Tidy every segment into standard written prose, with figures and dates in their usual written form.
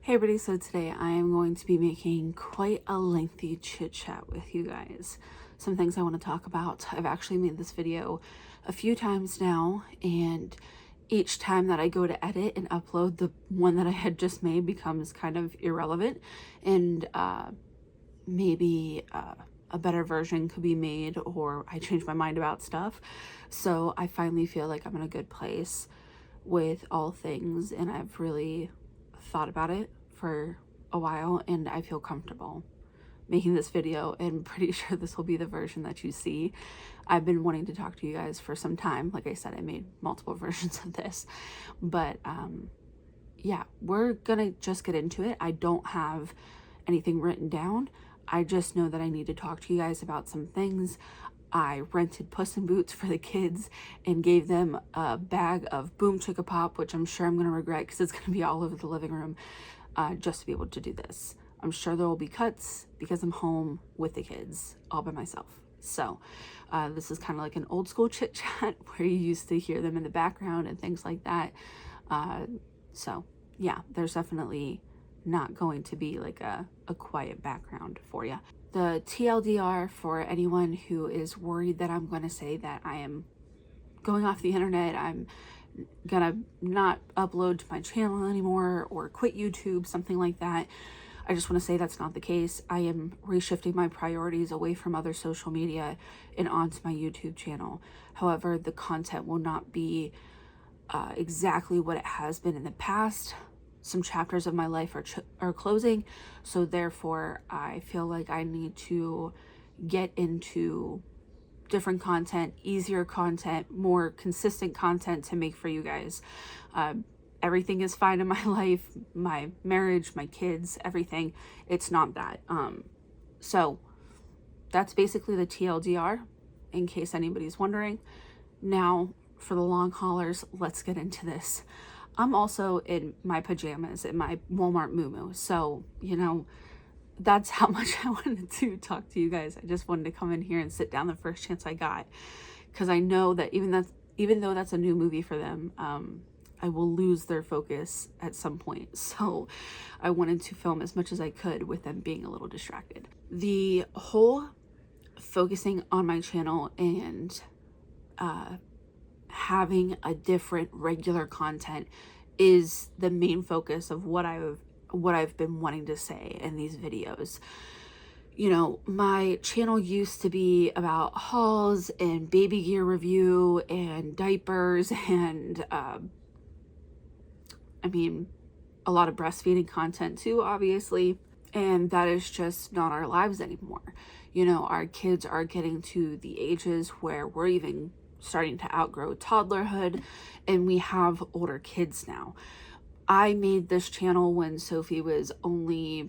Hey everybody, so today I am going to be making quite a lengthy chit chat with you guys. Some things I want to talk about. I've actually made this video a few times now, and each time that I go to edit and upload, the one that I had just made becomes kind of irrelevant, and maybe a better version could be made, or I change my mind about stuff. So I finally feel like I'm in a good place with all things, and I've really thought about it for a while, and I feel comfortable making this video, and I'm pretty sure this will be the version that you see. I've been wanting to talk to you guys for some time. Like I said, I made multiple versions of this, but yeah, we're gonna just get into it. I don't have anything written down. I just know that I need to talk to you guys about some things. I rented Puss in Boots for the kids and gave them a bag of Boom Chicka Pop, which I'm sure I'm going to regret because it's going to be all over the living room, just to be able to do this. I'm sure there will be cuts because I'm home with the kids all by myself. So this is kind of like an old school chit chat where you used to hear them in the background and things like that. So yeah, there's definitely not going to be like a quiet background for you. The TLDR, for anyone who is worried that I'm going to say that I am going off the internet, I'm gonna not upload to my channel anymore or quit YouTube, something like that. I just want to say that's not the case. I am reshifting my priorities away from other social media and onto my YouTube channel. However, the content will not be exactly what it has been in the past. Some chapters of my life are closing, so therefore I feel like I need to get into different content, easier content, more consistent content to make for you guys. Everything is fine in my life, my marriage, my kids, everything. It's not that. So that's basically the TLDR, in case anybody's wondering. Now, for the long haulers, let's get into this. I'm also in my pajamas, in my Walmart muumuu. So, you know, that's how much I wanted to talk to you guys. I just wanted to come in here and sit down the first chance I got. Because I know that even though that's a new movie for them, I will lose their focus at some point. So I wanted to film as much as I could with them being a little distracted. The whole focusing on my channel and having a different regular content is the main focus of what I've been wanting to say in these videos. You know, my channel used to be about hauls and baby gear review and diapers and I mean a lot of breastfeeding content too, obviously, and that is just not our lives anymore. You know, our kids are getting to the ages where we're even starting to outgrow toddlerhood, and we have older kids now. I made this channel when Sophie was only,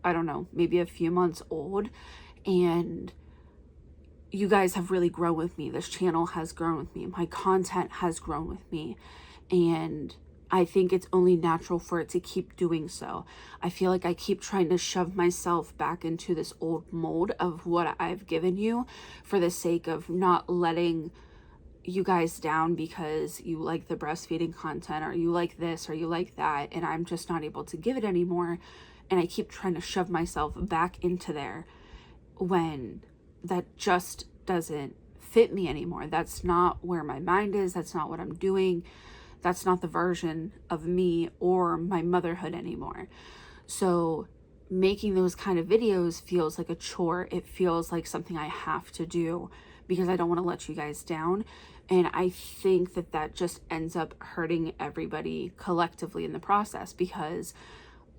I don't know, maybe a few months old, and you guys have really grown with me. This channel has grown with me. My content has grown with me, and I think it's only natural for it to keep doing so. I feel like I keep trying to shove myself back into this old mold of what I've given you for the sake of not letting you guys down because you like the breastfeeding content, or you like this, or you like that, and I'm just not able to give it anymore. And I keep trying to shove myself back into there when that just doesn't fit me anymore. That's not where my mind is. That's not what I'm doing. That's not the version of me or my motherhood anymore. So making those kind of videos feels like a chore. It feels like something I have to do because I don't want to let you guys down. And I think that that just ends up hurting everybody collectively in the process, because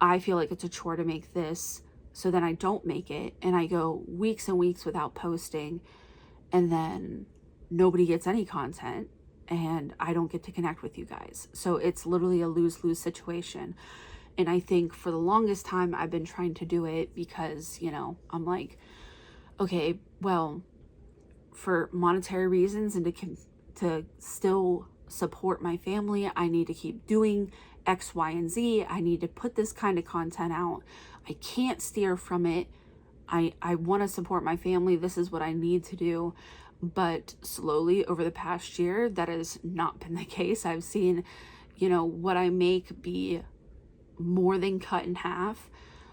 I feel like it's a chore to make this, so then I don't make it and I go weeks and weeks without posting, and then nobody gets any content and I don't get to connect with you guys. So it's literally a lose-lose situation. And I think for the longest time I've been trying to do it because, you know, I'm like, okay, well, for monetary reasons and to still support my family, I need to keep doing X, Y, and Z. I need to put this kind of content out. I can't steer from it. I want to support my family. This is what I need to do. But slowly over the past year, that has not been the case. I've seen, you know, what I make be more than cut in half.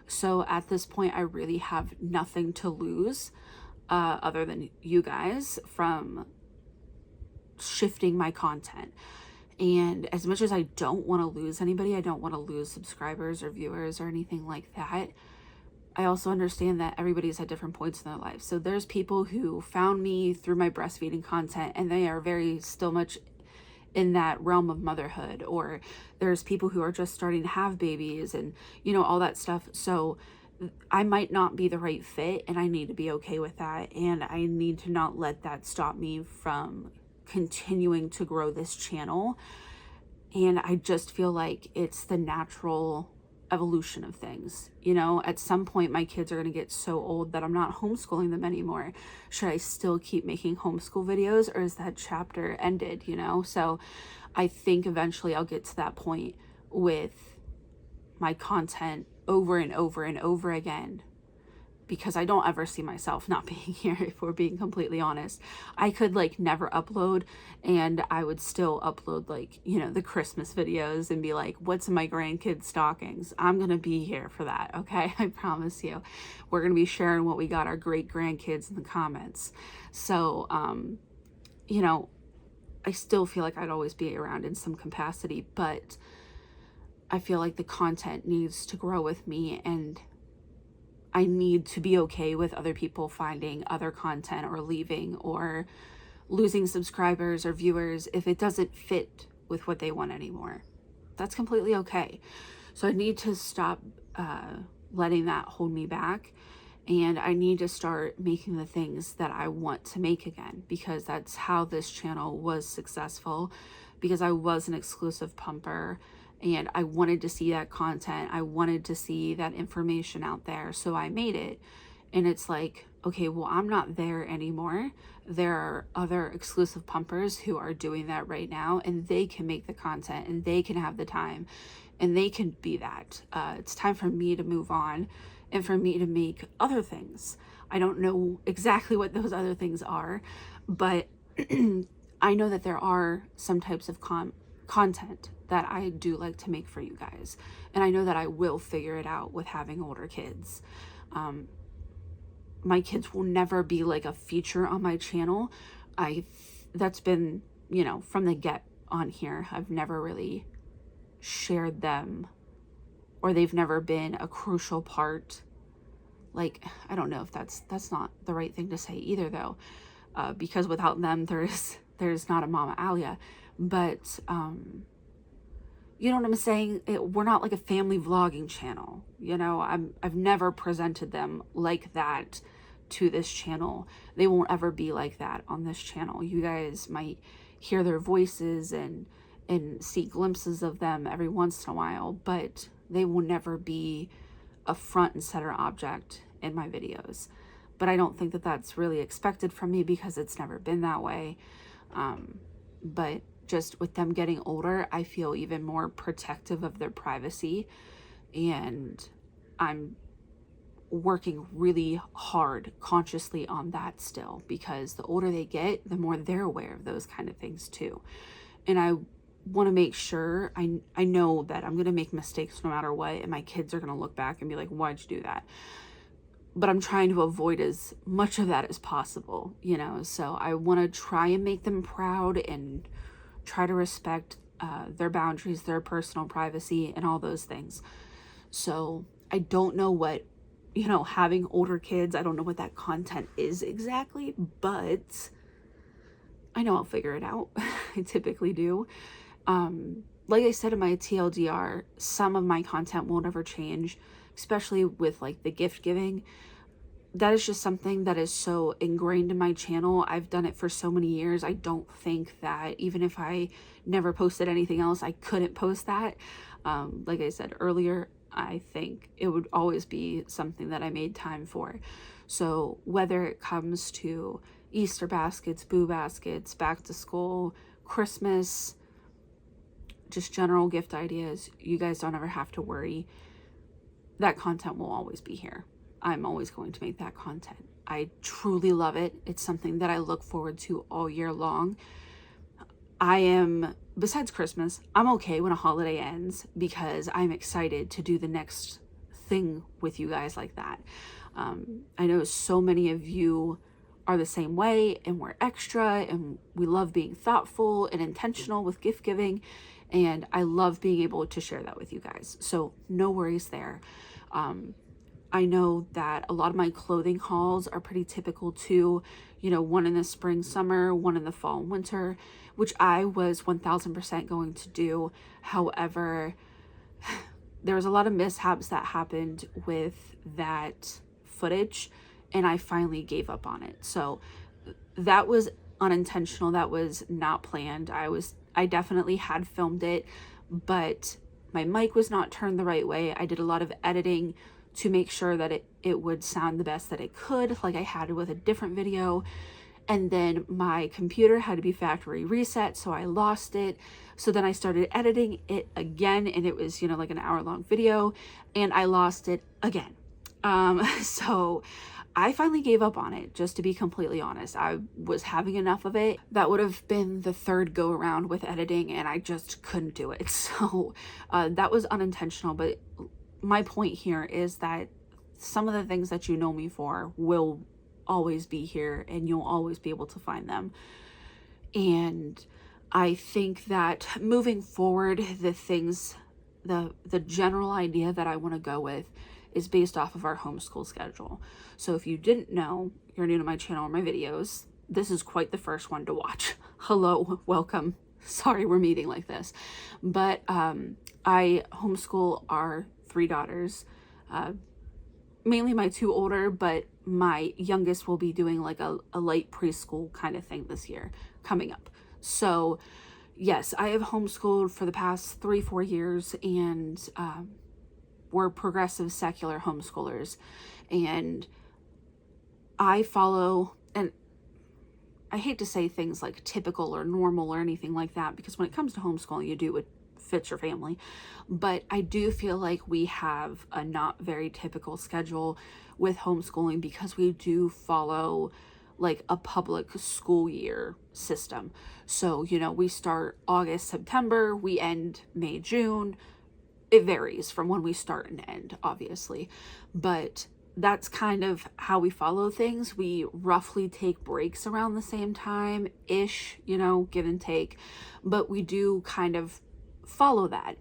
So at this point, I really have nothing to lose other than you guys from shifting my content. And as much as I don't want to lose anybody, I don't want to lose subscribers or viewers or anything like that, I also understand that everybody's at different points in their life. So there's people who found me through my breastfeeding content and they are very still much in that realm of motherhood, or there's people who are just starting to have babies and, you know, all that stuff. So I might not be the right fit, and I need to be okay with that. And I need to not let that stop me from continuing to grow this channel. And I just feel like it's the natural evolution of things. You know, at some point my kids are going to get so old that I'm not homeschooling them anymore. Should I still keep making homeschool videos, or is that chapter ended, you know? So I think eventually I'll get to that point with my content over and over and over again, because I don't ever see myself not being here, if we're being completely honest. I could like never upload, and I would still upload, like, you know, the Christmas videos and be like, what's in my grandkids' stockings? I'm gonna be here for that, okay? I promise you. We're gonna be sharing what we got our great grandkids in the comments. So, you know, I still feel like I'd always be around in some capacity, but I feel like the content needs to grow with me, and I need to be okay with other people finding other content or leaving or losing subscribers or viewers if it doesn't fit with what they want anymore. That's completely okay. So I need to stop letting that hold me back, and I need to start making the things that I want to make again, because that's how this channel was successful, because I was an exclusive pumper. And I wanted to see that content. I wanted to see that information out there. So I made it. And it's like, okay, well, I'm not there anymore. There are other exclusive pumpers who are doing that right now, and they can make the content, and they can have the time, and they can be that. It's time for me to move on and for me to make other things. I don't know exactly what those other things are, but I know that there are some types of content that I do like to make for you guys. And I know that I will figure it out with having older kids. My kids will never be like a feature on my channel. That's been, you know, from the get on here, I've never really shared them, or they've never been a crucial part. Like, I don't know if that's not the right thing to say either, though, because without them, there's not a Mama Alia. But you know what I'm saying? We're not like a family vlogging channel. You know, I've never presented them like that to this channel. They won't ever be like that on this channel. You guys might hear their voices and see glimpses of them every once in a while, but they will never be a front and center object in my videos. But I don't think that that's really expected from me, because it's never been that way. But just with them getting older, I feel even more protective of their privacy, and I'm working really hard consciously on that still, because the older they get, the more they're aware of those kind of things too. And I want to make sure, I know that I'm going to make mistakes no matter what, and my kids are going to look back and be like, why'd you do that? But I'm trying to avoid as much of that as possible, you know? So I want to try and make them proud and try to respect their boundaries, their personal privacy, and all those things. So I don't know what, you know, having older kids, I don't know what that content is exactly, but I know I'll figure it out. I typically do. Like I said in my TLDR, some of my content won't ever change, especially with like the gift giving. That is just something that is so ingrained in my channel. I've done it for so many years. I don't think that even if I never posted anything else, I couldn't post that. Like I said earlier, I think it would always be something that I made time for. So whether it comes to Easter baskets, boo baskets, back to school, Christmas, just general gift ideas, you guys don't ever have to worry. That content will always be here. I'm always going to make that content. I truly love it. It's something that I look forward to all year long. I am besides Christmas, I'm okay when a holiday ends because I'm excited to do the next thing with you guys like that. I know so many of you are the same way, and we're extra, and we love being thoughtful and intentional with gift giving, and I love being able to share that with you guys. So no worries there. I know that a lot of my clothing hauls are pretty typical too, you know, one in the spring, summer, one in the fall and winter, which I was 1000% going to do. However, there was a lot of mishaps that happened with that footage, and I finally gave up on it. So that was unintentional. That was not planned. I definitely had filmed it, but my mic was not turned the right way. I did a lot of editing to make sure that it would sound the best that it could, like I had with a different video. And then my computer had to be factory reset, so I lost it. So then I started editing it again, and it was, you know, like an hour-long video, and I lost it again. So I finally gave up on it, just to be completely honest. I was having enough of it. That would have been the third go around with editing, and I just couldn't do it. So that was unintentional, but my point here is that some of the things that you know me for will always be here, and you'll always be able to find them. And I think that moving forward, the general idea that I want to go with is based off of our homeschool schedule. So if you didn't know, you're new to my channel or my videos, this is quite the first one to watch. Hello, welcome. Sorry we're meeting like this. But I homeschool our 3 daughters, mainly my 2 older, but my youngest will be doing like a light preschool kind of thing this year coming up. So yes, I have homeschooled for the past 3-4 years, and we're progressive secular homeschoolers, and I follow, and I hate to say things like typical or normal or anything like that, because when it comes to homeschooling, you do what fits your family. But I do feel like we have a not very typical schedule with homeschooling, because we do follow like a public school year system. So, you know, we start August, September, we end May, June. It varies from when we start and end, obviously, but that's kind of how we follow things. We roughly take breaks around the same time-ish, you know, give and take, but we do kind of follow that.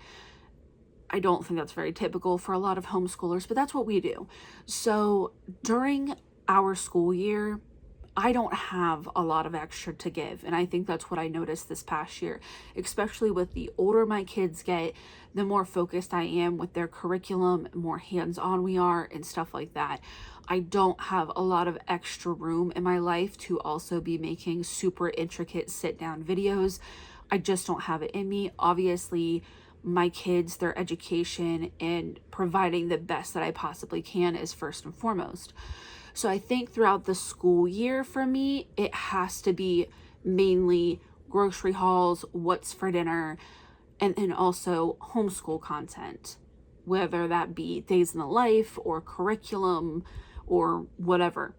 I don't think that's very typical for a lot of homeschoolers, but that's what we do. So during our school year, I don't have a lot of extra to give. And I think that's what I noticed this past year, especially with the older my kids get, the more focused I am with their curriculum, more hands-on we are and stuff like that. I don't have a lot of extra room in my life to also be making super intricate sit-down videos. I just don't have it in me. Obviously, my kids, their education, and providing the best that I possibly can is first and foremost. So I think throughout the school year for me, it has to be mainly grocery hauls, what's for dinner, and then also homeschool content, whether that be days in the life or curriculum or whatever.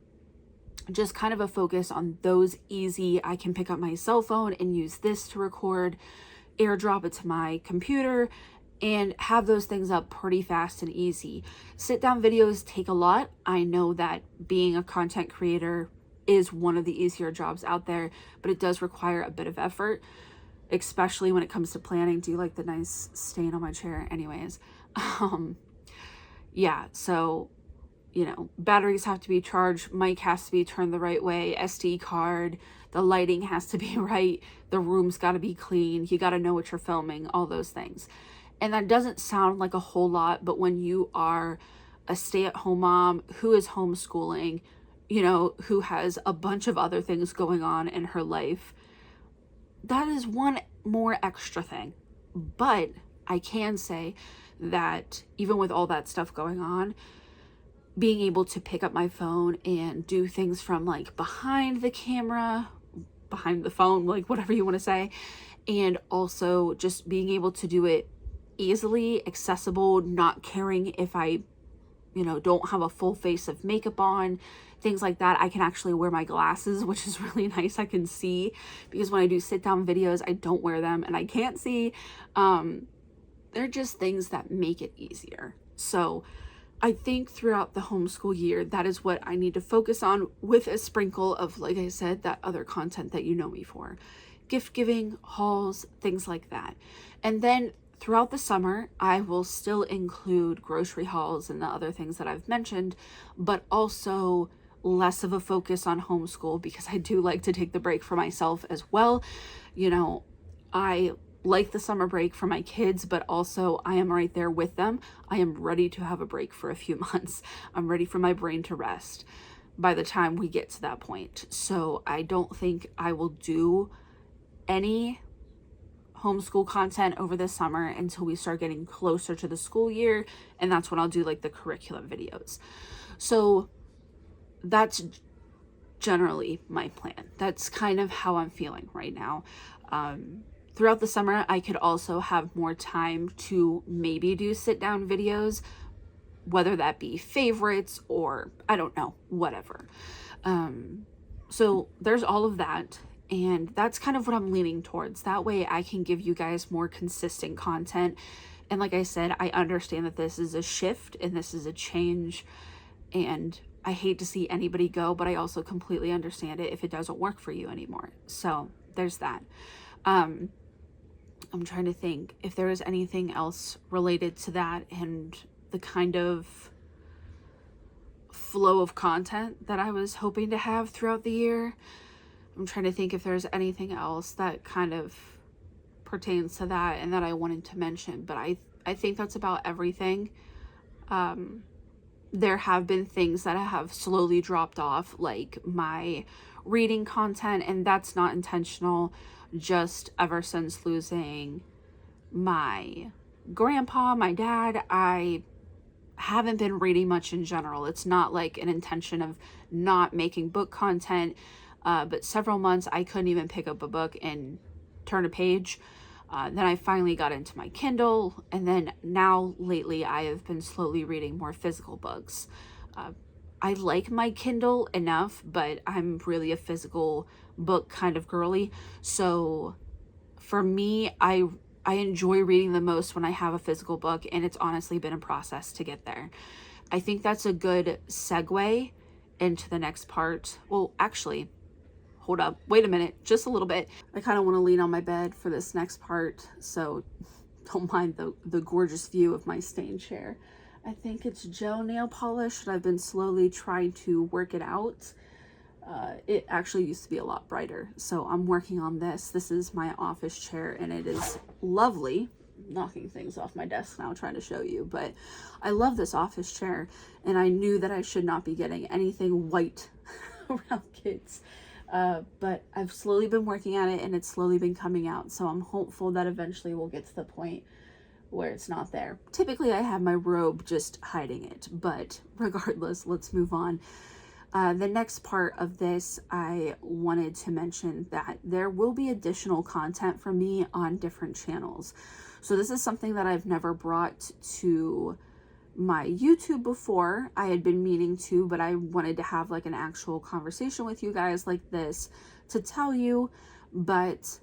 Just kind of a focus on those easy, I can pick up my cell phone and use this to record, airdrop it to my computer, and have those things up pretty fast and easy. Sit down videos take a lot. I know that being a content creator is one of the easier jobs out there, but it does require a bit of effort, especially when it comes to planning. Do you like the nice stain on my chair? Anyways, yeah, so, you know, batteries have to be charged, mic has to be turned the right way, SD card, the lighting has to be right, the room's got to be clean, you got to know what you're filming, all those things. And that doesn't sound like a whole lot, but when you are a stay-at-home mom who is homeschooling, you know, who has a bunch of other things going on in her life, that is one more extra thing. But I can say that even with all that stuff going on, being able to pick up my phone and do things from like behind the camera, behind the phone, like whatever you want to say, and also just being able to do it easily accessible, not caring if I you know, don't have a full face of makeup on, things like that. I can actually wear my glasses, which is really nice. I can see, because when I do sit down videos, I don't wear them and I can't see. They're just things that make it easier. So I think throughout the homeschool year, that is what I need to focus on, with a sprinkle of, like I said, that other content that you know me for. Gift giving, hauls, things like that. And then throughout the summer, I will still include grocery hauls and the other things that I've mentioned, but also less of a focus on homeschool, because I do like to take the break for myself as well. You know, I like the summer break for my kids, but also I am right there with them. I am ready to have a break for a few months. I'm ready for my brain to rest by the time we get to that point. So I don't think I will do any homeschool content over the summer until we start getting closer to the school year, and that's when I'll do like the curriculum videos. So that's generally my plan. That's kind of how I'm feeling right now. Throughout the summer, I could also have more time to maybe do sit down videos, whether that be favorites or I don't know, whatever. So there's all of that. And that's kind of what I'm leaning towards. That way I can give you guys more consistent content. And like I said, I understand that this is a shift and this is a change, and I hate to see anybody go, but I also completely understand it if it doesn't work for you anymore. So there's that. I'm trying to think if there is anything else related to that and the kind of flow of content that I was hoping to have throughout the year. I'm trying to think if there's anything else that kind of pertains to that and that I wanted to mention, but I think that's about everything. There have been things that have slowly dropped off, like my reading content, and that's not intentional. Just ever since losing my grandpa, my dad, I haven't been reading much in general. It's not like an intention of not making book content, but several months I couldn't even pick up a book and turn a page. Then I finally got into my Kindle, and then now lately I have been slowly reading more physical books. I like my Kindle enough, but I'm really a physical book kind of girly. So for me, I enjoy reading the most when I have a physical book, and it's honestly been a process to get there. I think that's a good segue into the next part. Well, actually, hold up, wait a minute, just a little bit. I kind of want to lean on my bed for this next part, so don't mind the gorgeous view of my stained chair. I think it's gel nail polish, and I've been slowly trying to work it out. It actually used to be a lot brighter, so I'm working on this. This is my office chair, and it is lovely. Knocking things off my desk now trying to show you, but I love this office chair, and I knew that I should not be getting anything white around kids. But I've slowly been working at it, and it's slowly been coming out, so I'm hopeful that eventually we'll get to the point where it's not there. Typically I have my robe just hiding it, but regardless, let's move on. The next part of this, I wanted to mention that there will be additional content from me on different channels. So this is something that I've never brought to my YouTube before. I had been meaning to, but I wanted to have like an actual conversation with you guys like this to tell you, but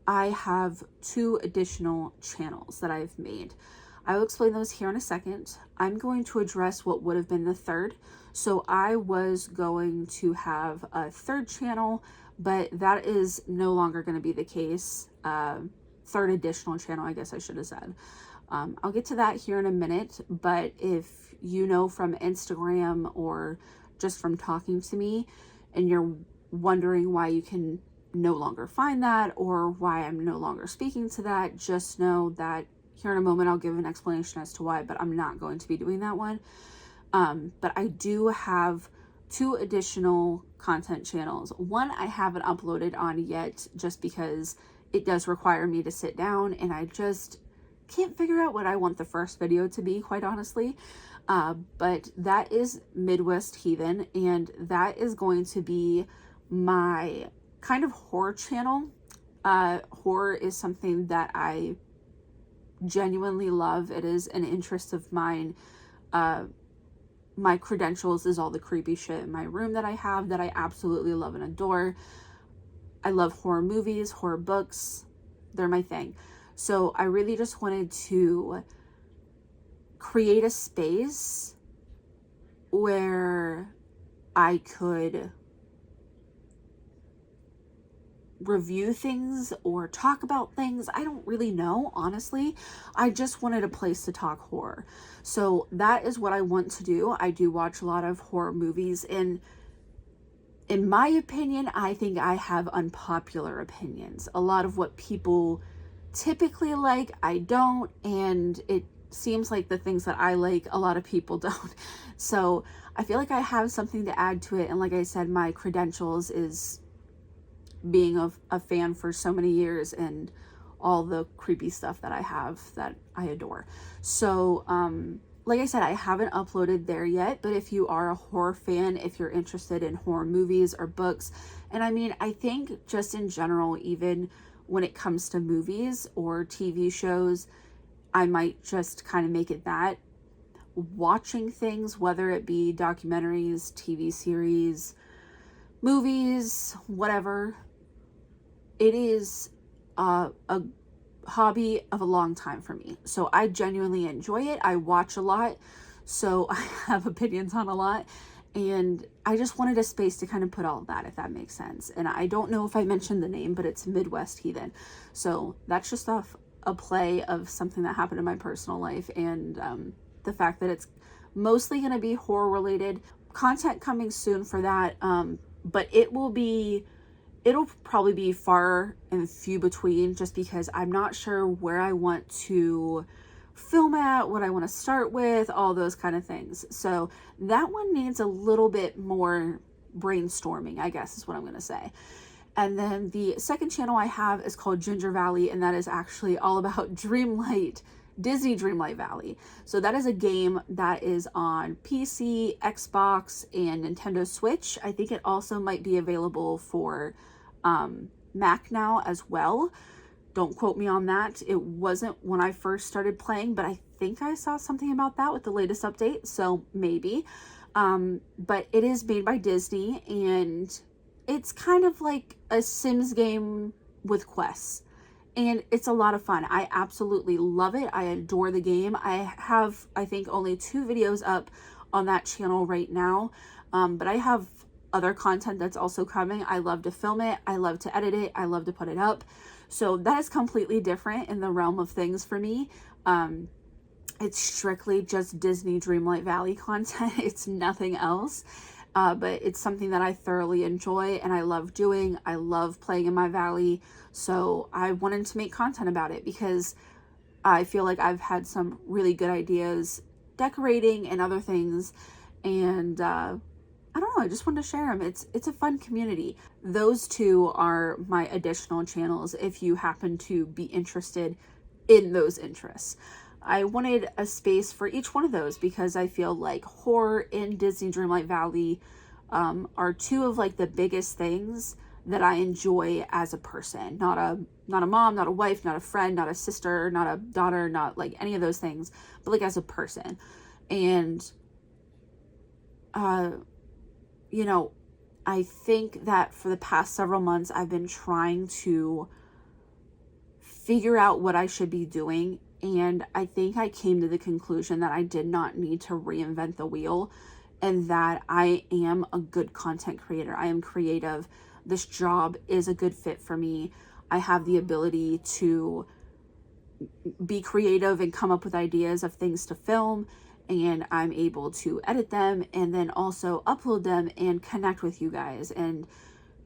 I have 2 additional channels that I've made. I will explain those here in a second. I'm going to address what would have been the third. So I was going to have a 3rd channel, but that is no longer going to be the case. 3rd additional channel, I guess I should have said. I'll get to that here in a minute, but if you know from Instagram or just from talking to me and you're wondering why you can no longer find that or why I'm no longer speaking to that, just know that here in a moment I'll give an explanation as to why, but I'm not going to be doing that one. But I do have 2 additional content channels. One I haven't uploaded on yet just because it does require me to sit down, and I just can't figure out what I want the first video to be, quite honestly. But that is Midwest Heathen, and that is going to be my kind of horror channel. Horror is something that I genuinely love. It is an interest of mine. my credentials is all the creepy shit in my room that I have that I absolutely love and adore. I love horror movies, horror books. They're my thing. So I really just wanted to create a space where I could review things or talk about things. I don't really know, honestly. I just wanted a place to talk horror. So that is what I want to do. I do watch a lot of horror movies, and in my opinion, I think I have unpopular opinions. A lot of what people typically like, I don't, and it seems like the things that I like, a lot of people don't. So I feel like I have something to add to it. And like I said, my credentials is being a fan for so many years and all the creepy stuff that I have that I adore. So, like I said, I haven't uploaded there yet, but if you are a horror fan, if you're interested in horror movies or books, and I mean, I think just in general, even when it comes to movies or TV shows, I might just kind of make it that. Watching things, whether it be documentaries, TV series, movies, whatever, it is a hobby of a long time for me. So I genuinely enjoy it. I watch a lot, so I have opinions on a lot, and I just wanted a space to kind of put all of that, if that makes sense. And I don't know if I mentioned the name, but it's Midwest Heathen. So that's just a play of something that happened in my personal life, and the fact that it's mostly going to be horror related. Content coming soon for that, but it'll probably be far and few between, just because I'm not sure where I want to film at, what I want to start with, all those kind of things. So that one needs a little bit more brainstorming, I guess is what I'm going to say. And then the second channel I have is called Ginger Valley, and that is actually all about Disney Dreamlight Valley. So that is a game that is on PC, Xbox, and Nintendo Switch. I think it also might be available for Mac now as well. Don't quote me on that. It wasn't when I first started playing, but I think I saw something about that with the latest update, so maybe. But it is made by Disney, and it's kind of like a Sims game with quests. And it's a lot of fun. I absolutely love it. I adore the game. I have, I think, only 2 videos up on that channel right now. But I have other content that's also coming. I love to film it. I love to edit it. I love to put it up. So that is completely different in the realm of things for me. It's strictly just Disney Dreamlight Valley content. It's nothing else. But it's something that I thoroughly enjoy and I love doing. I love playing in my valley. So I wanted to make content about it because I feel like I've had some really good ideas decorating and other things. And I don't know, I just wanted to share them. It's a fun community. Those 2 are my additional channels if you happen to be interested in those interests. I wanted a space for each one of those because I feel like horror in Disney Dreamlight Valley are 2 of like the biggest things that I enjoy as a person. Not a mom, not a wife, not a friend, not a sister, not a daughter, not like any of those things, but like as a person. And you know, I think that for the past several months I've been trying to figure out what I should be doing. And I think I came to the conclusion that I did not need to reinvent the wheel, and that I am a good content creator. I am creative. This job is a good fit for me. I have the ability to be creative and come up with ideas of things to film, and I'm able to edit them and then also upload them and connect with you guys and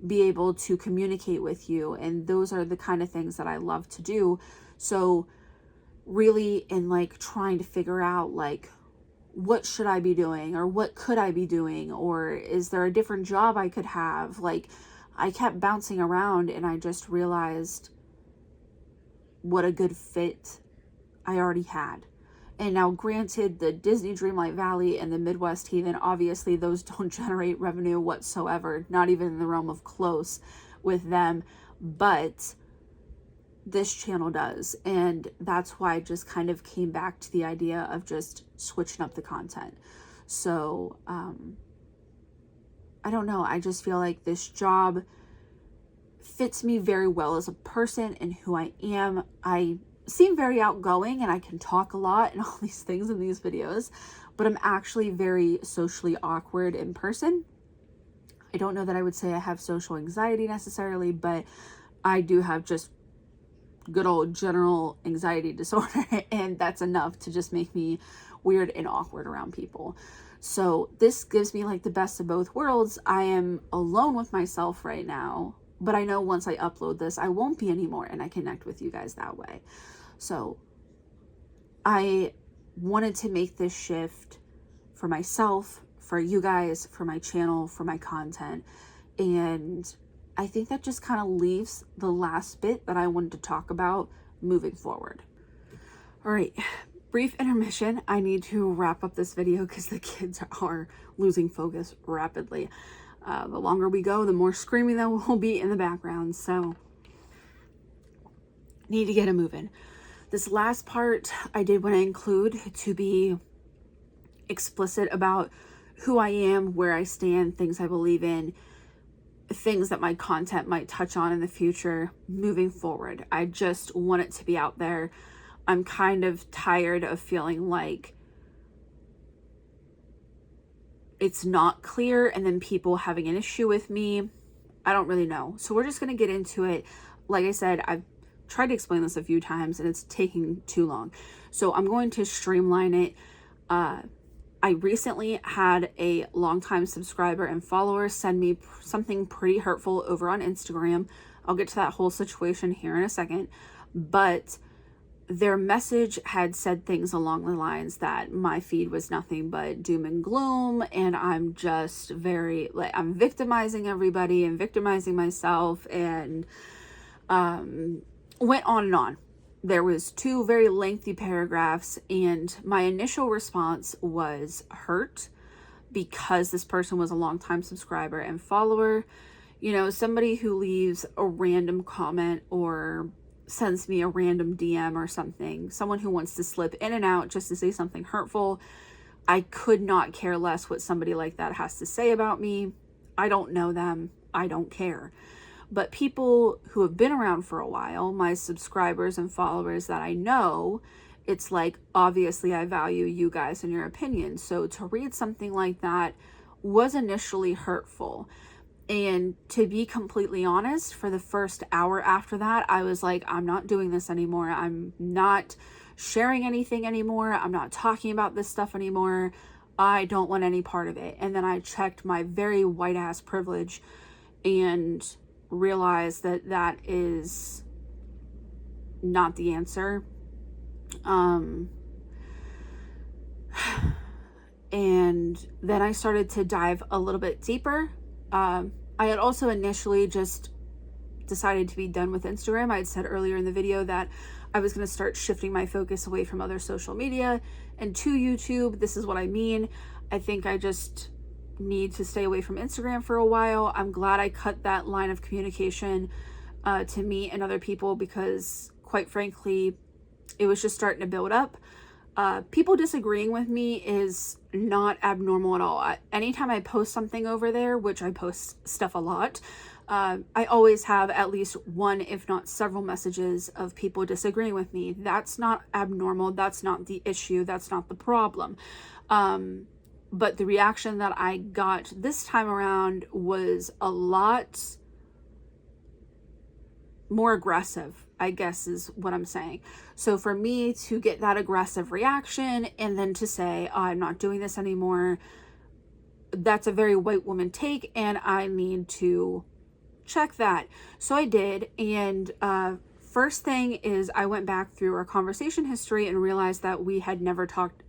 be able to communicate with you. And those are the kind of things that I love to do. So really in like trying to figure out like, what should I be doing, or what could I be doing, or is there a different job I could have? Like, I kept bouncing around and I just realized what a good fit I already had. And now granted, the Disney Dreamlight Valley and the Midwest Heathen, obviously those don't generate revenue whatsoever, not even in the realm of close with them, but this channel does. And that's why I just kind of came back to the idea of just switching up the content. So, I don't know. I just feel like this job fits me very well as a person and who I am. I seem very outgoing and I can talk a lot and all these things in these videos, but I'm actually very socially awkward in person. I don't know that I would say I have social anxiety necessarily, but I do have just good old general anxiety disorder, and that's enough to just make me weird and awkward around people. So this gives me like the best of both worlds. I am alone with myself right now, but I know once I upload this, I won't be anymore, and I connect with you guys that way. So I wanted to make this shift for myself, for you guys, for my channel, for my content. And I think that just kind of leaves the last bit that I wanted to talk about moving forward. All right, brief intermission. I need to wrap up this video because the kids are losing focus rapidly. The longer we go, the more screaming there will be in the background. So need to get it moving. This last part I did want to include to be explicit about who I am, where I stand, things I believe in, things that my content might touch on in the future moving forward. I just want it to be out there. I'm kind of tired of feeling like it's not clear and then people having an issue with me. I don't really know. So we're just going to get into it. Like I said, I've tried to explain this a few times and it's taking too long. So I'm going to streamline it. I recently had a longtime subscriber and follower send me something pretty hurtful over on Instagram. I'll get to that whole situation here in a second, but their message had said things along the lines that my feed was nothing but doom and gloom, and I'm just very, like, I'm victimizing everybody and victimizing myself, and went on and on. There was 2 very lengthy paragraphs, and my initial response was hurt because this person was a longtime subscriber and follower. You know, somebody who leaves a random comment or sends me a random DM or something, someone who wants to slip in and out just to say something hurtful. I could not care less what somebody like that has to say about me. I don't know them. I don't care. But people who have been around for a while, my subscribers and followers that I know, it's like, obviously I value you guys and your opinion. So to read something like that was initially hurtful. And to be completely honest, for the first hour after that, I was like, I'm not doing this anymore. I'm not sharing anything anymore. I'm not talking about this stuff anymore. I don't want any part of it. And then I checked my very white ass privilege and realize that that is not the answer. And then I started to dive a little bit deeper. I had also initially just decided to be done with Instagram. I had said earlier in the video that I was going to start shifting my focus away from other social media and to YouTube. This is what I mean. I think I just need to stay away from Instagram for a while. I'm glad I cut that line of communication to me and other people, because quite frankly, it was just starting to build up. People disagreeing with me is not abnormal at all. Anytime I post something over there, which I post stuff a lot, I always have at least one, if not several messages of people disagreeing with me. That's not abnormal. That's not the issue. That's not the problem. But the reaction that I got this time around was a lot more aggressive, I guess is what I'm saying. So for me to get that aggressive reaction and then to say, oh, I'm not doing this anymore, that's a very white woman take, and I need to check that. So I did, and first thing is I went back through our conversation history and realized that we had never talked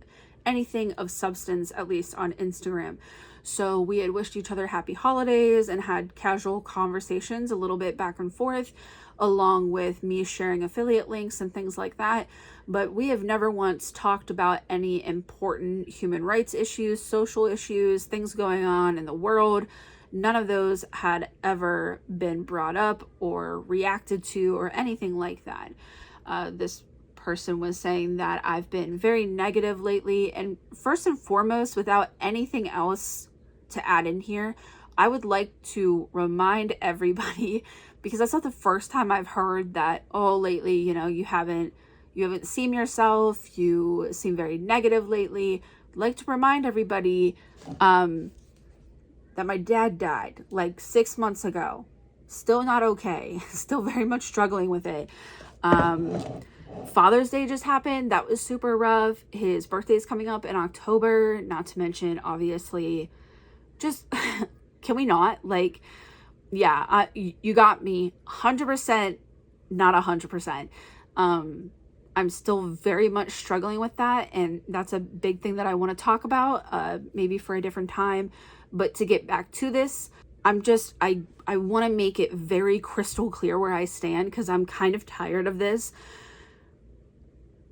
anything of substance, at least on Instagram. So we had wished each other happy holidays and had casual conversations a little bit back and forth, along with me sharing affiliate links and things like that. But we have never once talked about any important human rights issues, social issues, things going on in the world. None of those had ever been brought up or reacted to or anything like that. This person was saying that I've been very negative lately. And first and foremost, without anything else to add in here, I would like to remind everybody, because that's not the first time I've heard that, oh, lately, you know, you haven't seen yourself, you seem very negative lately. I'd like to remind everybody that my dad died like 6 months ago. Still not okay. Still very much struggling with it. Father's Day just happened. That was super rough. His birthday is coming up in October. Not to mention, obviously, just can we not? Like, yeah, you got me 100%, not 100%. I'm still very much struggling with that. And that's a big thing that I want to talk about, maybe for a different time. But to get back to this, I want to make it very crystal clear where I stand, because I'm kind of tired of this.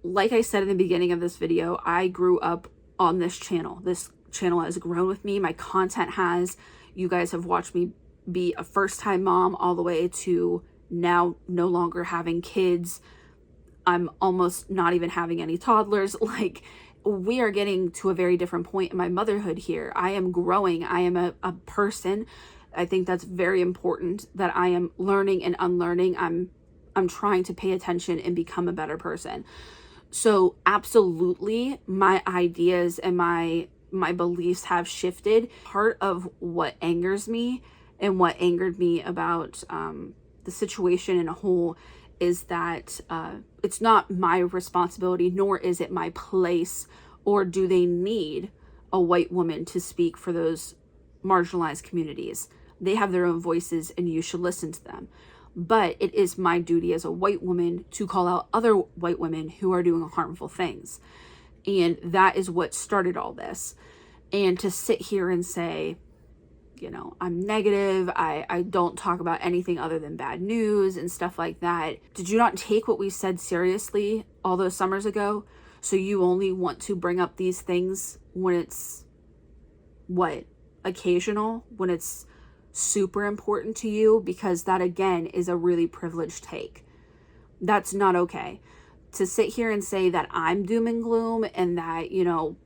Like I said in the beginning of this video, I grew up on this channel. This channel has grown with me. My content has. You guys have watched me be a first-time mom all the way to now no longer having kids. I'm almost not even having any toddlers. Like, we are getting to a very different point in my motherhood here. I am growing. I am a person. I think that's very important, that I am learning and unlearning. I'm trying to pay attention and become a better person. So absolutely, my ideas and my beliefs have shifted. Part of what angers me and what angered me about the situation in a whole is that it's not my responsibility, nor is it my place, or do they need a white woman to speak for those marginalized communities. They have their own voices and you should listen to them. But it is my duty as a white woman to call out other white women who are doing harmful things. And that is what started all this. And to sit here and say, you know, I'm negative, I don't talk about anything other than bad news and stuff like that. Did you not take what we said seriously all those summers ago? So you only want to bring up these things when it's, what, occasional, when it's super important to you? Because that, again, is a really privileged take. That's not okay. To sit here and say that I'm doom and gloom and that, you know,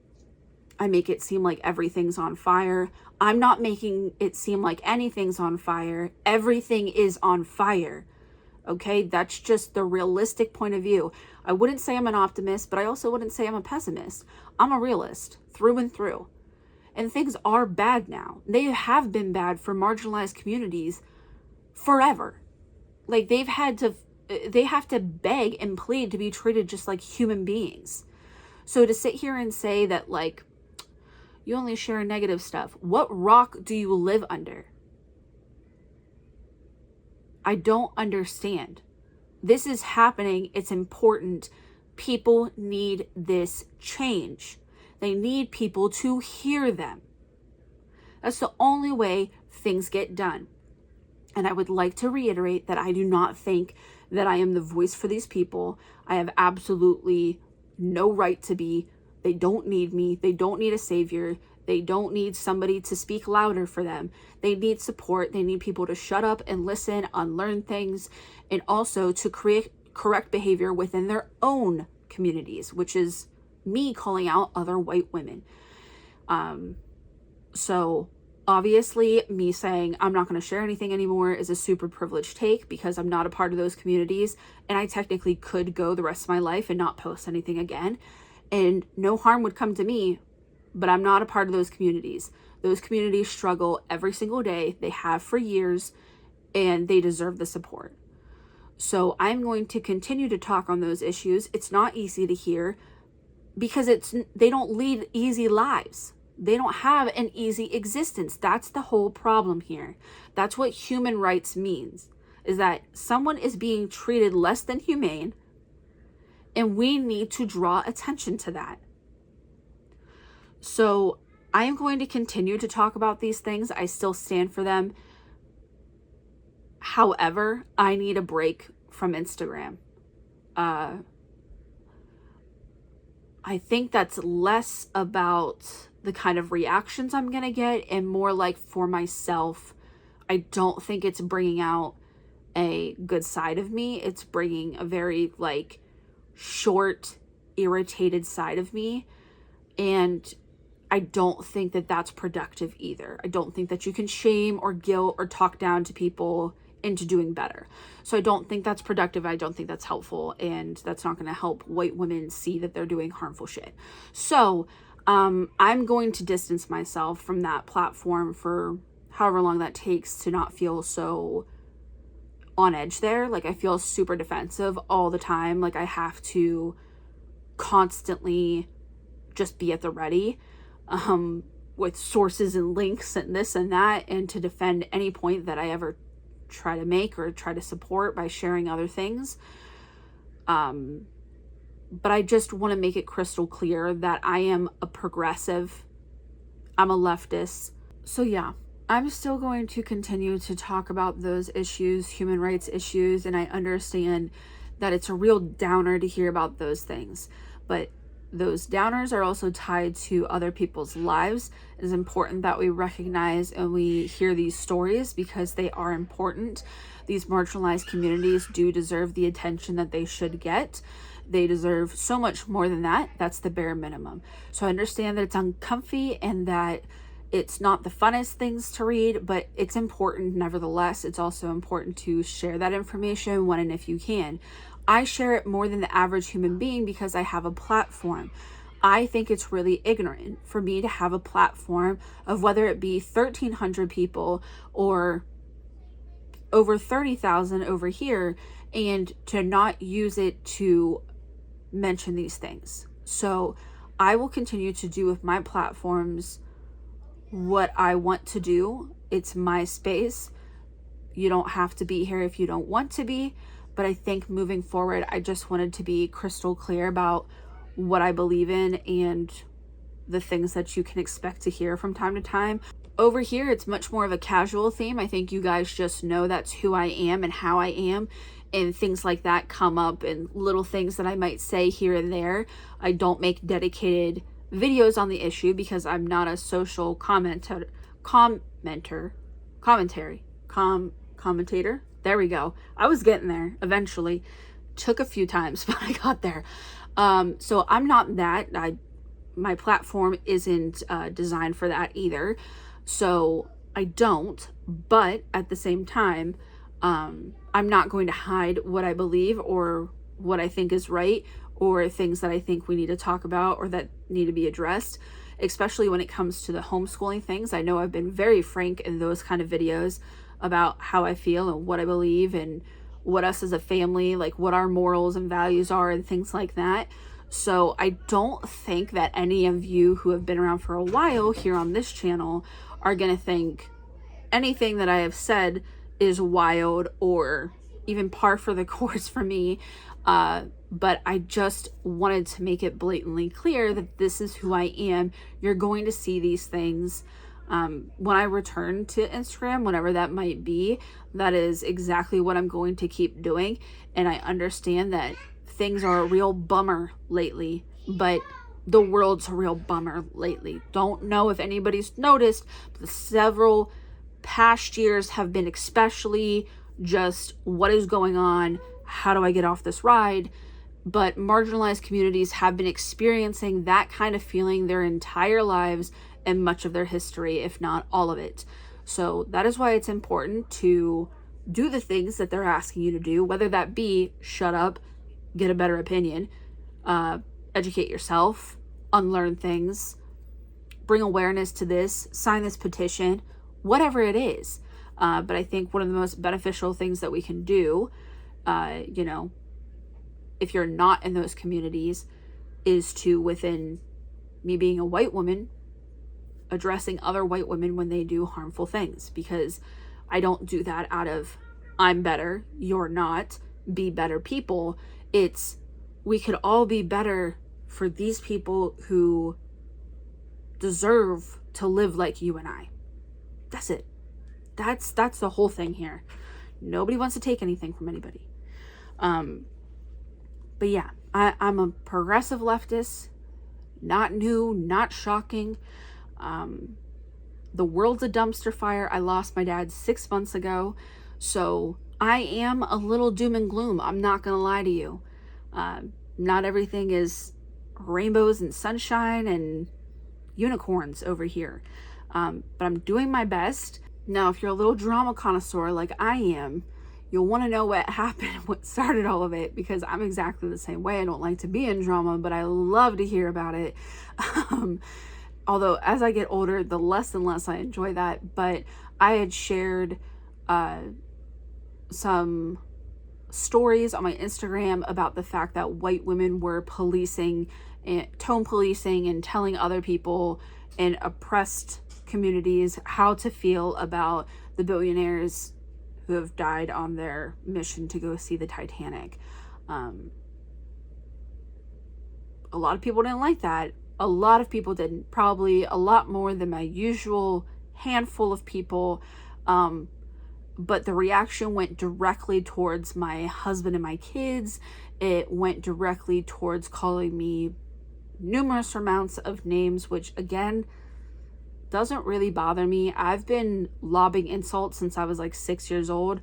I make it seem like everything's on fire. I'm not making it seem like anything's on fire. Everything is on fire. Okay, that's just the realistic point of view. I wouldn't say I'm an optimist, but I also wouldn't say I'm a pessimist. I'm a realist through and through. And things are bad now. They have been bad for marginalized communities forever. Like, they have to beg and plead to be treated just like human beings. So to sit here and say that, like, you only share negative stuff. What rock do you live under? I don't understand. This is happening. It's important. People need this change. They need people to hear them. That's the only way things get done. And I would like to reiterate that I do not think that I am the voice for these people. I have absolutely no right to be. They don't need me. They don't need a savior. They don't need somebody to speak louder for them. They need support. They need people to shut up and listen, unlearn things, and also to create correct behavior within their own communities, which is me calling out other white women. So obviously, me saying I'm not going to share anything anymore is a super privileged take, because I'm not a part of those communities, and I technically could go the rest of my life and not post anything again, and no harm would come to me, but I'm not a part of those communities. Those communities struggle every single day. They have for years, and they deserve the support. So I'm going to continue to talk on those issues. It's not easy to hear, because they don't lead easy lives. They don't have an easy existence. That's the whole problem here. That's what human rights means, is that someone is being treated less than humane, and we need to draw attention to that. So I am going to continue to talk about these things. I still stand for them. However, I need a break from Instagram. I think that's less about the kind of reactions I'm going to get and more like for myself. I don't think it's bringing out a good side of me. It's bringing a very, like, short, irritated side of me. And I don't think that that's productive either. I don't think that you can shame or guilt or talk down to people into doing better. So I don't think that's productive. I don't think that's helpful. And that's not going to help white women see that they're doing harmful shit. So I'm going to distance myself from that platform for however long that takes to not feel so on edge there. Like, I feel super defensive all the time. Like, I have to constantly just be at the ready with sources and links and this and that, and to defend any point that I ever try to make or try to support by sharing other things. But I just want to make it crystal clear that I am a progressive. I'm a leftist. So yeah, I'm still going to continue to talk about those issues, human rights issues, and I understand that it's a real downer to hear about those things. But those downers are also tied to other people's lives. It is important that we recognize and we hear these stories because they are important. These marginalized communities do deserve the attention that they should get. They deserve so much more than that. That's the bare minimum. So I understand that it's uncomfy and that it's not the funnest things to read, but it's important nevertheless. It's also important to share that information when and if you can. I share it more than the average human being because I have a platform. I think it's really ignorant for me to have a platform of whether it be 1,300 people or over 30,000 over here and to not use it to mention these things. So I will continue to do with my platforms what I want to do. It's my space. You don't have to be here if you don't want to be. But I think moving forward, I just wanted to be crystal clear about what I believe in and the things that you can expect to hear from time to time. Over here, it's much more of a casual theme. I think you guys just know that's who I am and how I am, and things like that come up and little things that I might say here and there. I don't make dedicated videos on the issue because I'm not a social commentator. There we go. I was getting there eventually. Took a few times, but I got there. So I'm not that. My platform isn't designed for that either. So I don't. But at the same time, I'm not going to hide what I believe or what I think is right or things that I think we need to talk about or that need to be addressed, especially when it comes to the homeschooling things. I know I've been very frank in those kind of videos about how I feel and what I believe and what us as a family, like what our morals and values are and things like that. So I don't think that any of you who have been around for a while here on this channel are going to think anything that I have said is wild or even par for the course for me. But I just wanted to make it blatantly clear that this is who I am. You're going to see these things. When I return to Instagram, whatever that might be, that is exactly what I'm going to keep doing. And I understand that things are a real bummer lately, but the world's a real bummer lately. Don't know if anybody's noticed, but several past years have been especially just what is going on? How do I get off this ride? But marginalized communities have been experiencing that kind of feeling their entire lives and much of their history, if not all of it. So that is why it's important to do the things that they're asking you to do, whether that be shut up, get a better opinion, educate yourself, unlearn things, bring awareness to this, sign this petition, whatever it is. But I think one of the most beneficial things that we can do, if you're not in those communities, is to, within me being a white woman, addressing other white women when they do harmful things, because I don't do that out of I'm better, you're not, be better people. It's we could all be better for these people who deserve to live like you and I. That's it. That's the whole thing here. Nobody wants to take anything from anybody. But yeah, I'm a progressive leftist. Not new, not shocking. The world's a dumpster fire. I lost my dad 6 months ago. So I am a little doom and gloom. I'm not going to lie to you. Not everything is rainbows and sunshine and unicorns over here. But I'm doing my best. Now, if you're a little drama connoisseur like I am, you'll want to know what happened, what started all of it, because I'm exactly the same way. I don't like to be in drama, but I love to hear about it. Although as I get older, the less and less I enjoy that. But I had shared some stories on my Instagram about the fact that white women were policing and tone policing and telling other people in oppressed communities how to feel about the billionaires who have died on their mission to go see the Titanic. A lot of people didn't like that. A lot of people didn't, probably a lot more than my usual handful of people. But the reaction went directly towards my husband and my kids. It went directly towards calling me numerous amounts of names, which again, doesn't really bother me. I've been lobbing insults since I was like 6 years old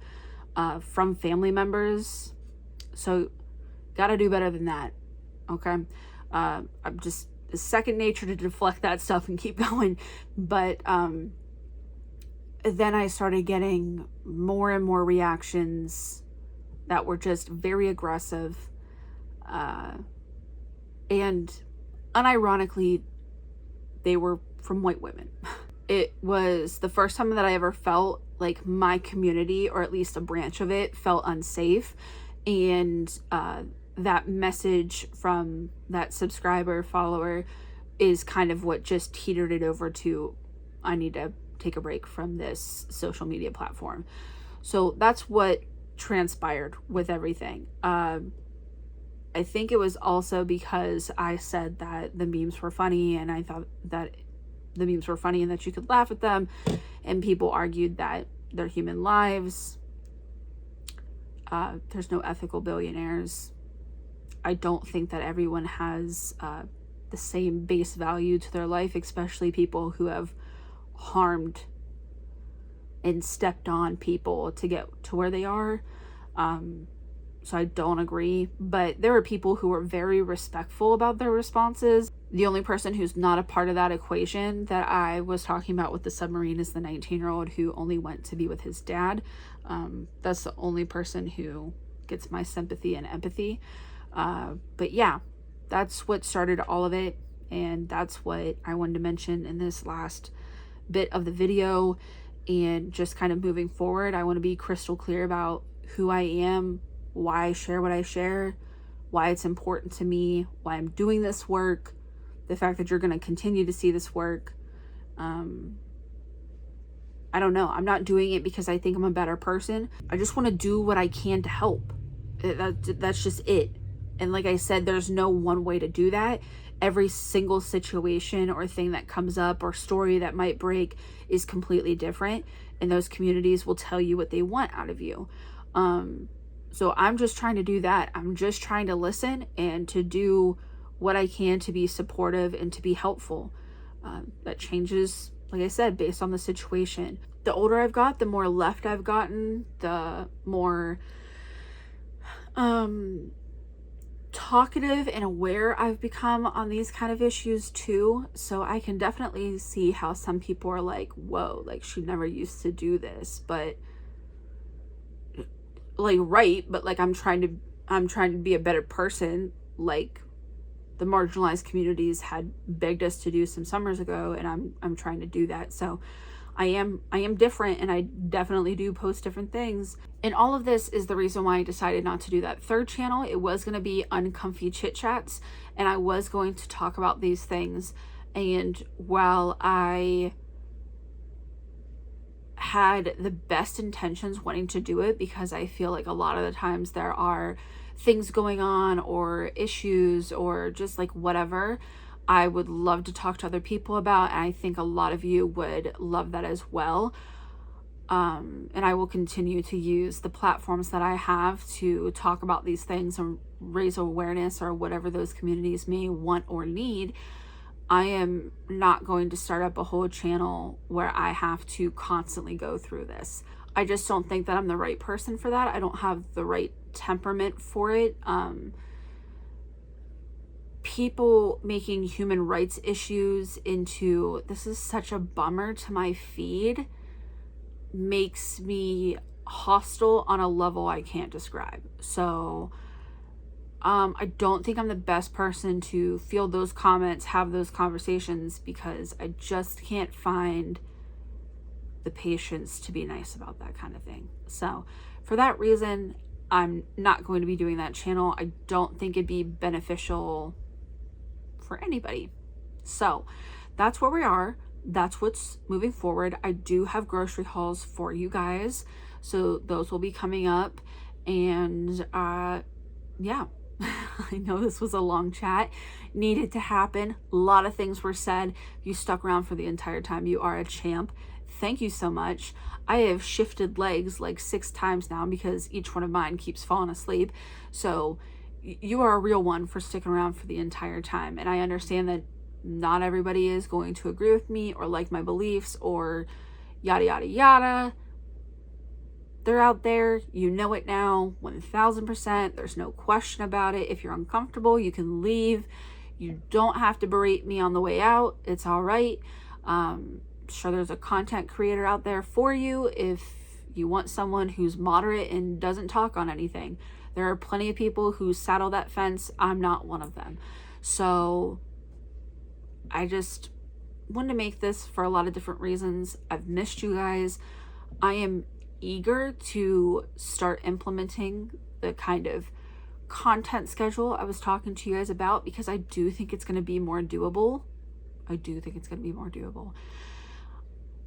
from family members. So gotta do better than that. Okay. I'm just, it's second nature to deflect that stuff and keep going. But then I started getting more and more reactions that were just very aggressive. And unironically, they were from white women. It was the first time that I ever felt like my community, or at least a branch of it, felt unsafe. And that message from that subscriber, follower, is kind of what just teetered it over to, I need to take a break from this social media platform. So that's what transpired with everything. I think it was also because I said that the memes were funny, and I thought that the memes were funny and that you could laugh at them, and people argued that they're human lives. There's no ethical billionaires. I don't think that everyone has the same base value to their life, especially people who have harmed and stepped on people to get to where they are. So I don't agree, but there are people who are very respectful about their responses. The only person who's not a part of that equation that I was talking about with the submarine is the 19-year-old who only went to be with his dad. That's the only person who gets my sympathy and empathy. But yeah, that's what started all of it. And that's what I wanted to mention in this last bit of the video. And just kind of moving forward, I want to be crystal clear about who I am, why I share what I share, why it's important to me, why I'm doing this work, the fact that you're going to continue to see this work. I don't know. I'm not doing it because I think I'm a better person. I just want to do what I can to help. That's just it. And like I said, there's no one way to do that. Every single situation or thing that comes up or story that might break is completely different. And those communities will tell you what they want out of you. So I'm just trying to do that. I'm just trying to listen and to do what I can to be supportive and to be helpful. That changes, like I said, based on the situation. The older I've got, the more left I've gotten, the more talkative and aware I've become on these kind of issues too. So I can definitely see how some people are like, whoa, like she never used to do this, but like, right, but like I'm trying to be a better person, like the marginalized communities had begged us to do some summers ago, and I'm trying to do that. So I am different, and I definitely do post different things. And all of this is the reason why I decided not to do that third channel. It was going to be uncomfy chit chats, and I was going to talk about these things. And while I had the best intentions wanting to do it, because I feel like a lot of the times there are things going on or issues or just like whatever I would love to talk to other people about, and I think a lot of you would love that as well. And I will continue to use the platforms that I have to talk about these things and raise awareness or whatever those communities may want or need. I am not going to start up a whole channel where I have to constantly go through this. I just don't think that I'm the right person for that. I don't have the right temperament for it. people making human rights issues into this is such a bummer to my feed makes me hostile on a level I can't describe. So I don't think I'm the best person to field those comments, have those conversations, because I just can't find the patience to be nice about that kind of thing. So for that reason, I'm not going to be doing that channel. I don't think it'd be beneficial for anybody. So that's where we are. That's what's moving forward. I do have grocery hauls for you guys, so those will be coming up. And yeah, I know this was a long chat, needed to happen. A lot of things were said. If you stuck around for the entire time, you are a champ. Thank you so much. I have shifted legs like 6 times now because each one of mine keeps falling asleep. So you are a real one for sticking around for the entire time. And I understand that not everybody is going to agree with me or like my beliefs or yada, yada, yada. They're out there. You know it now, 1000%. There's no question about it. If you're uncomfortable, you can leave. You don't have to berate me on the way out. It's all right. Sure, there's a content creator out there for you if you want someone who's moderate and doesn't talk on anything. There are plenty of people who saddle that fence. I'm not one of them. So I just wanted to make this for a lot of different reasons. I've missed you guys. I am eager to start implementing the kind of content schedule I was talking to you guys about, because I do think it's going to be more doable. I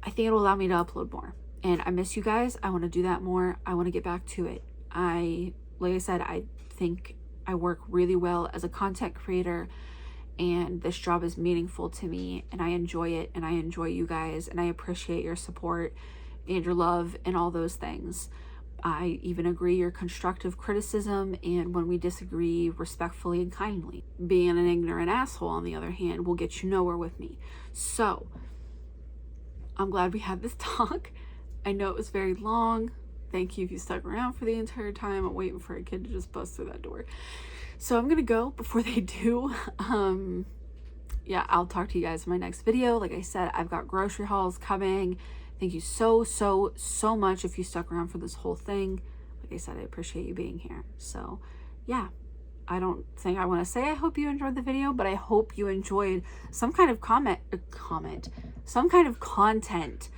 think it'll allow me to upload more, and I miss you guys. I want to do that more. I want to get back to it. Like I said, I think I work really well as a content creator, and this job is meaningful to me, and I enjoy it, and I enjoy you guys, and I appreciate your support and your love and all those things. I even agree your constructive criticism, and when we disagree, respectfully and kindly. Being an ignorant asshole, on the other hand, will get you nowhere with me. So I'm glad we had this talk. I know it was very long. Thank you if you stuck around for the entire time. I'm waiting for a kid to just bust through that door. So I'm gonna go before they do. Yeah, I'll talk to you guys in my next video. Like I said, I've got grocery hauls coming. Thank you so much if you stuck around for this whole thing. Like I said, I appreciate you being here. So yeah, I don't think I want to say I hope you enjoyed the video, but I hope you enjoyed some kind of some kind of content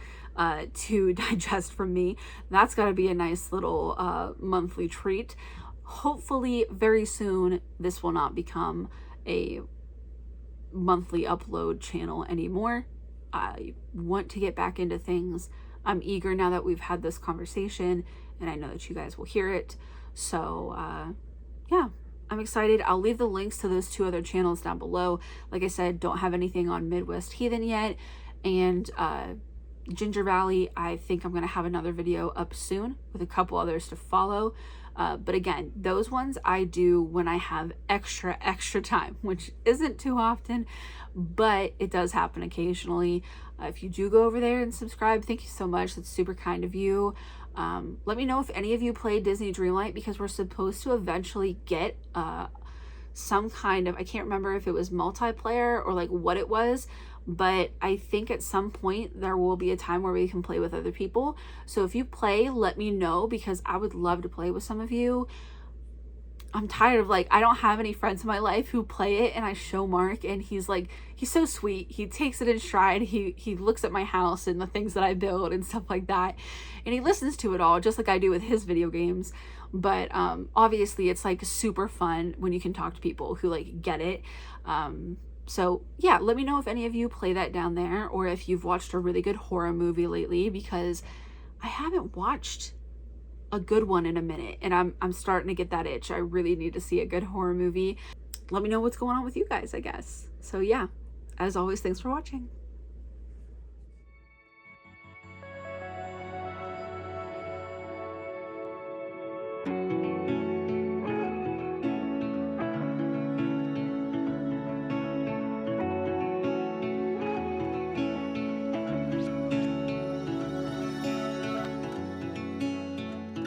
to digest from me. That's got to be a nice little monthly treat. Hopefully very soon this will not become a monthly upload channel anymore. I want to get back into things. I'm eager now that we've had this conversation, and I know that you guys will hear it. So yeah, I'm excited. I'll leave the links to those 2 other channels down below. Like I said, don't have anything on Midwest Heathen yet, and Ginger Valley, I think I'm going to have another video up soon with a couple others to follow. But again, those ones I do when I have extra time, which isn't too often, but it does happen occasionally. If you do go over there and subscribe, thank you so much. That's super kind of you. Let me know if any of you play Disney Dreamlight, because we're supposed to eventually get some kind of, I can't remember if it was multiplayer or like what it was, but I think at some point there will be a time where we can play with other people. So if you play, let me know, because I would love to play with some of you. I'm tired of, like, I don't have any friends in my life who play it, and I show Mark, and he's so sweet. He takes it in stride. He looks at my house and the things that I build and stuff like that, and he listens to it all just like I do with his video games. But obviously it's like super fun when you can talk to people who like get it. So yeah, let me know if any of you play that down there, or if you've watched a really good horror movie lately, because I haven't watched a good one in a minute, and I'm starting to get that itch. I really need to see a good horror movie. Let me know what's going on with you guys, I guess. So yeah, as always, thanks for watching.